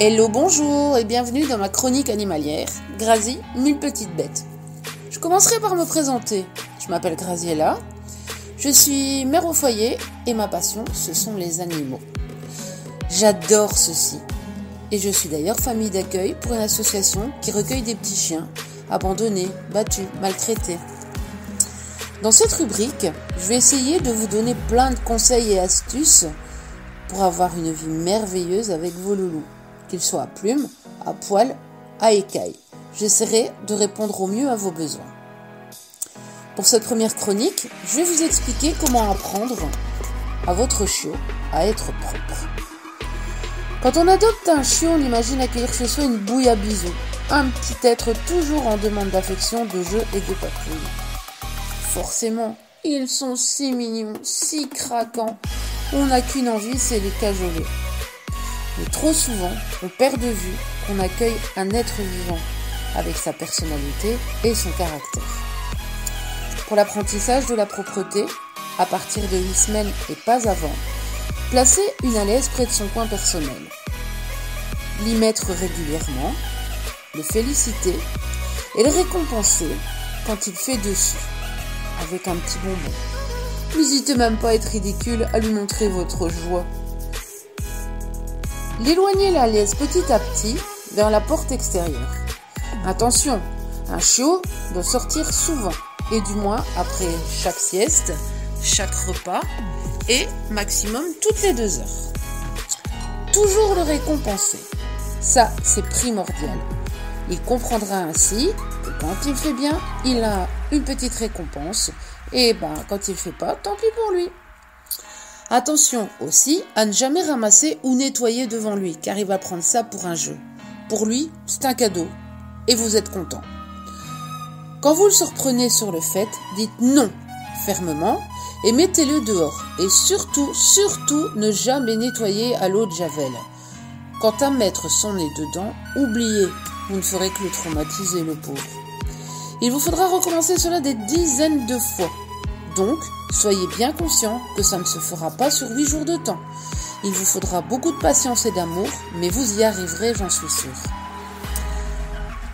Hello, bonjour et bienvenue dans ma chronique animalière, Grazie, 1000 petites bêtes. Je commencerai par me présenter. Je m'appelle Graziella, je suis mère au foyer et ma passion, ce sont les animaux. J'adore ceci et je suis d'ailleurs famille d'accueil pour une association qui recueille des petits chiens abandonnés, battus, maltraités. Dans cette rubrique, je vais essayer de vous donner plein de conseils et astuces pour avoir une vie merveilleuse avec vos loulous, qu'ils soient à plumes, à poils, à écailles. J'essaierai de répondre au mieux à vos besoins. Pour cette première chronique, je vais vous expliquer comment apprendre à votre chiot à être propre. Quand on adopte un chiot, on imagine accueillir chez soi une bouille à bisous, un petit être toujours en demande d'affection, de jeu et de patrouille. Forcément, ils sont si mignons, si craquants, on n'a qu'une envie, c'est les cajoler. Mais trop souvent, on perd de vue qu'on accueille un être vivant, avec sa personnalité et son caractère. Pour l'apprentissage de la propreté, à partir de 8 semaines et pas avant, placez une alaise près de son coin personnel. L'y mettre régulièrement, le féliciter et le récompenser quand il fait dessus, avec un petit bonbon. N'hésitez même pas à être ridicule, à lui montrer votre joie. L'éloignez l'alaise petit à petit vers la porte extérieure. Attention, un chiot doit sortir souvent, et du moins après chaque sieste, chaque repas, et maximum toutes les 2 heures. Toujours le récompenser. Ça, c'est primordial. Il comprendra ainsi que quand il fait bien, il a une petite récompense. Et quand il fait pas, tant pis pour lui. Attention aussi à ne jamais ramasser ou nettoyer devant lui, car il va prendre ça pour un jeu. Pour lui, c'est un cadeau. Et vous êtes content. Quand vous le surprenez sur le fait, dites non fermement et mettez-le dehors. Et surtout, ne jamais nettoyer à l'eau de javel. Quant à mettre son nez dedans, oubliez, vous ne ferez que le traumatiser, le pauvre. Il vous faudra recommencer cela des dizaines de fois. Donc, soyez bien conscient que ça ne se fera pas sur 8 jours de temps. Il vous faudra beaucoup de patience et d'amour, mais vous y arriverez, j'en suis sûre.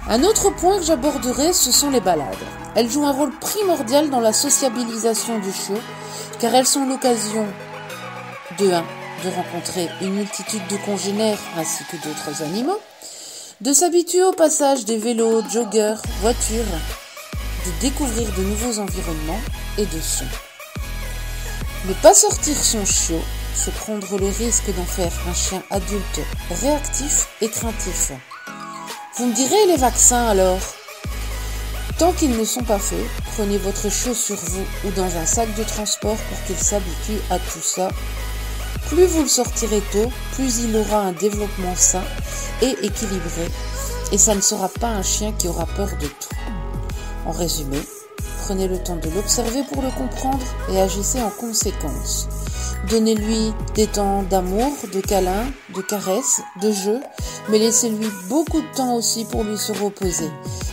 Un autre point que j'aborderai, ce sont les balades. Elles jouent un rôle primordial dans la sociabilisation du chiot, car elles sont l'occasion de rencontrer une multitude de congénères ainsi que d'autres animaux, de s'habituer au passage des vélos, joggeurs, voitures, de découvrir de nouveaux environnements et de sons. Ne pas sortir son chiot, c'est prendre le risque d'en faire un chien adulte réactif et craintif. Vous me direz les vaccins alors ? Tant qu'ils ne sont pas faits, prenez votre chiot sur vous ou dans un sac de transport pour qu'il s'habitue à tout ça. Plus vous le sortirez tôt, plus il aura un développement sain et équilibré, et ça ne sera pas un chien qui aura peur de tout. En résumé, prenez le temps de l'observer pour le comprendre et agissez en conséquence. Donnez-lui des temps d'amour, de câlins, de caresses, de jeux, mais laissez-lui beaucoup de temps aussi pour lui se reposer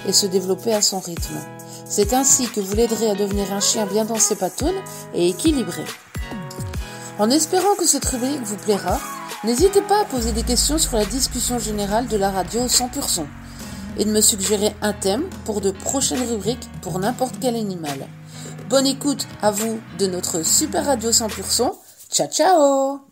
et se développer à son rythme. C'est ainsi que vous l'aiderez à devenir un chien bien dans ses patounes et équilibré. En espérant que cette rubrique vous plaira, n'hésitez pas à poser des questions sur la discussion générale de la radio 100% et de me suggérer un thème pour de prochaines rubriques pour n'importe quel animal. Bonne écoute à vous de notre super radio 100%. Ciao ciao!